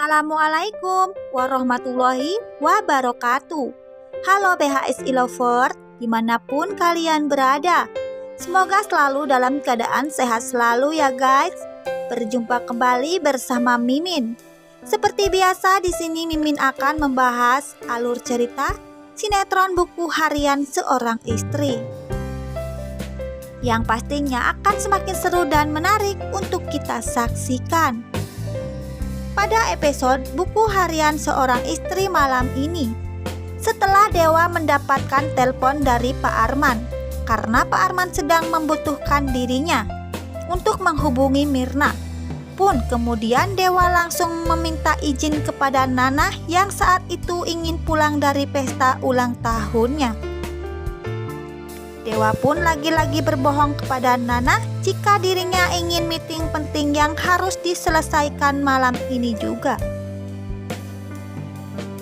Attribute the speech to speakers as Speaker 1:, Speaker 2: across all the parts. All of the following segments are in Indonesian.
Speaker 1: Assalamualaikum warahmatullahi wabarakatuh. Halo BHSI Lover, dimanapun kalian berada. Semoga selalu dalam keadaan sehat selalu ya guys. Berjumpa kembali bersama Mimin. Seperti biasa di sini Mimin akan membahas alur cerita sinetron buku harian seorang istri, yang pastinya akan semakin seru dan menarik untuk kita saksikan. Pada episode buku harian seorang istri malam ini, setelah Dewa mendapatkan telepon dari Pak Arman karena Pak Arman sedang membutuhkan dirinya untuk menghubungi Mirna, pun kemudian Dewa langsung meminta izin kepada Nana yang saat itu ingin pulang dari pesta ulang tahunnya. Dewa pun lagi-lagi berbohong kepada Nana jika dirinya ingin meeting penting yang harus diselesaikan malam ini juga.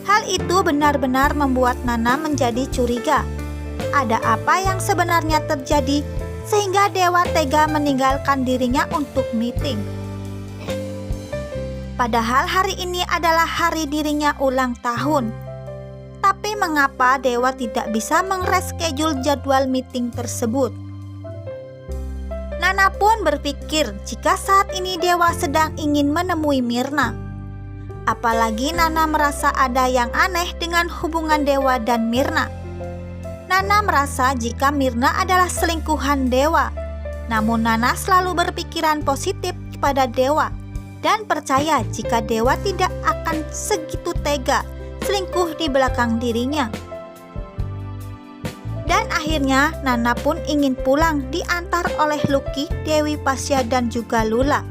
Speaker 1: Hal itu benar-benar membuat Nana menjadi curiga. Ada apa yang sebenarnya terjadi sehingga Dewa tega meninggalkan dirinya untuk meeting? Padahal hari ini adalah hari dirinya ulang tahun. Tapi mengapa Dewa tidak bisa mereschedule jadwal meeting tersebut? Nana pun berpikir jika saat ini Dewa sedang ingin menemui Mirna. Apalagi Nana merasa ada yang aneh dengan hubungan Dewa dan Mirna. Nana merasa jika Mirna adalah selingkuhan Dewa. Namun Nana selalu berpikiran positif kepada Dewa dan percaya jika Dewa tidak akan segitu tega selingkuh di belakang dirinya. Dan akhirnya Nana pun ingin pulang diantar oleh Lucky, Dewi, Pasya dan juga Lula.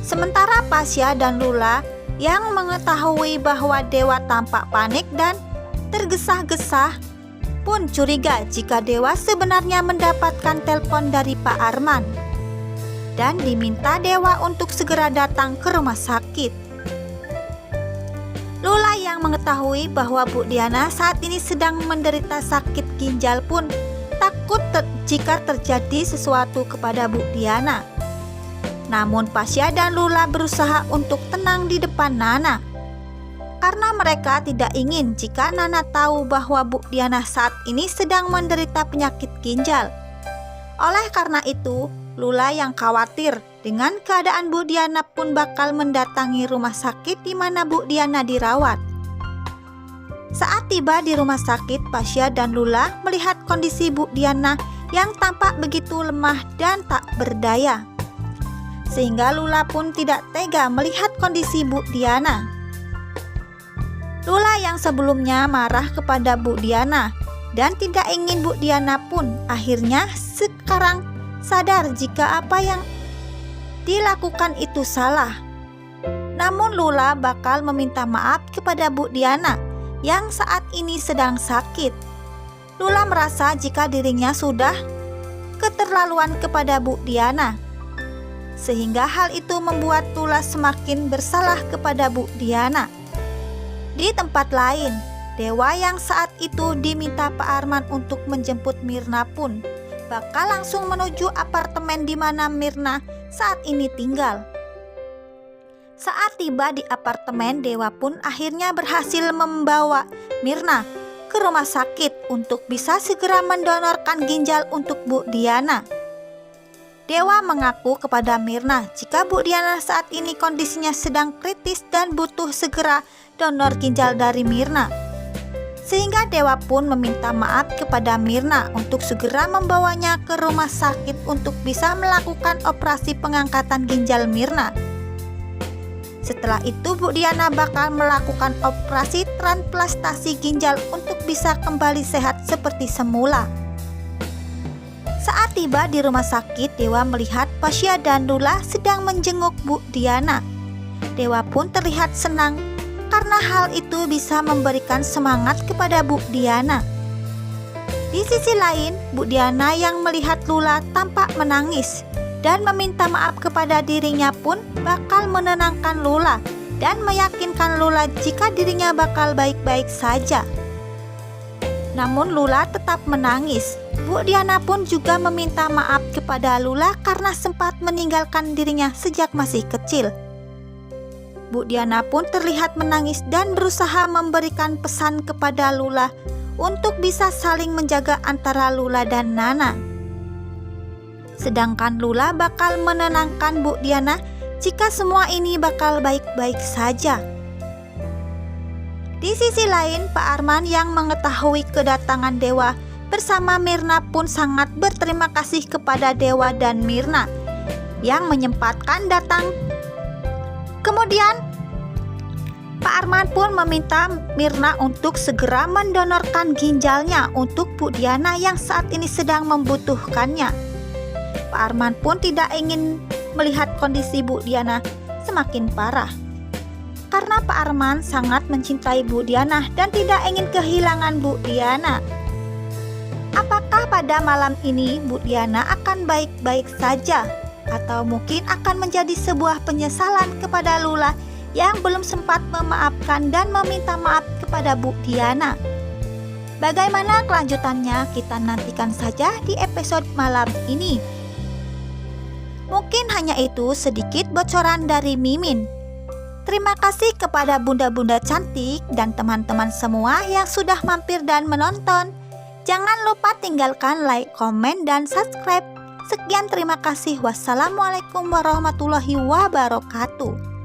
Speaker 1: Sementara Pasya dan Lula yang mengetahui bahwa Dewa tampak panik dan tergesa-gesa pun curiga jika Dewa sebenarnya mendapatkan telepon dari Pak Arman dan diminta Dewa untuk segera datang ke rumah sakit. Lula yang mengetahui bahwa Bu Diana saat ini sedang menderita sakit ginjal pun takut jika terjadi sesuatu kepada Bu Diana. Namun Pasya dan Lula berusaha untuk tenang di depan Nana, karena mereka tidak ingin jika Nana tahu bahwa Bu Diana saat ini sedang menderita penyakit ginjal. Oleh karena itu, Lula yang khawatir dengan keadaan Bu Diana pun bakal mendatangi rumah sakit di mana Bu Diana dirawat. Saat tiba di rumah sakit, Pasya dan Lula melihat kondisi Bu Diana yang tampak begitu lemah dan tak berdaya. Sehingga Lula pun tidak tega melihat kondisi Bu Diana. Lula yang sebelumnya marah kepada Bu Diana dan tidak ingin Bu Diana pun akhirnya sekarang sadar jika apa yang dilakukan itu salah. Namun Lula bakal meminta maaf kepada Bu Diana yang saat ini sedang sakit. Lula merasa jika dirinya sudah keterlaluan kepada Bu Diana, sehingga hal itu membuat Lula semakin bersalah kepada Bu Diana. Di tempat lain, Dewa yang saat itu diminta Pak Arman untuk menjemput Mirna pun bakal langsung menuju apartemen di mana Mirna saat ini tinggal. Saat tiba di apartemen, Dewa pun akhirnya berhasil membawa Mirna ke rumah sakit untuk bisa segera mendonorkan ginjal untuk Bu Diana. Dewa mengaku kepada Mirna jika Bu Diana saat ini kondisinya sedang kritis dan butuh segera donor ginjal dari Mirna. Sehingga Dewa pun meminta maaf kepada Mirna untuk segera membawanya ke rumah sakit untuk bisa melakukan operasi pengangkatan ginjal Mirna. Setelah itu Bu Diana bakal melakukan operasi transplantasi ginjal untuk bisa kembali sehat seperti semula. Saat tiba di rumah sakit, Dewa melihat Pasya dan Lula sedang menjenguk Bu Diana. Dewa pun terlihat senang karena hal itu bisa memberikan semangat kepada Bu Diana. Di sisi lain, Bu Diana yang melihat Lula tampak menangis dan meminta maaf kepada dirinya pun bakal menenangkan Lula dan meyakinkan Lula jika dirinya bakal baik-baik saja. Namun Lula tetap menangis. Bu Diana pun juga meminta maaf kepada Lula karena sempat meninggalkan dirinya sejak masih kecil. Bu Diana pun terlihat menangis dan berusaha memberikan pesan kepada Lula untuk bisa saling menjaga antara Lula dan Nana. Sedangkan Lula bakal menenangkan Bu Diana jika semua ini bakal baik-baik saja. Di sisi lain, Pak Arman yang mengetahui kedatangan Dewa bersama Mirna pun sangat berterima kasih kepada Dewa dan Mirna yang menyempatkan datang. Kemudian, Pak Arman pun meminta Mirna untuk segera mendonorkan ginjalnya untuk Bu Diana yang saat ini sedang membutuhkannya. Pak Arman pun tidak ingin melihat kondisi Bu Diana semakin parah. Karena Pak Arman sangat mencintai Bu Diana dan tidak ingin kehilangan Bu Diana. Apakah pada malam ini Bu Diana akan baik-baik saja? Atau mungkin akan menjadi sebuah penyesalan kepada Lula yang belum sempat memaafkan dan meminta maaf kepada Bu Diana? Bagaimana kelanjutannya? Kita nantikan saja di episode malam ini. Mungkin hanya itu sedikit bocoran dari Mimin. Terima kasih kepada bunda-bunda cantik dan teman-teman semua yang sudah mampir dan menonton. Jangan lupa tinggalkan like, komen, dan subscribe. Sekian, terima kasih. Wassalamualaikum warahmatullahi wabarakatuh.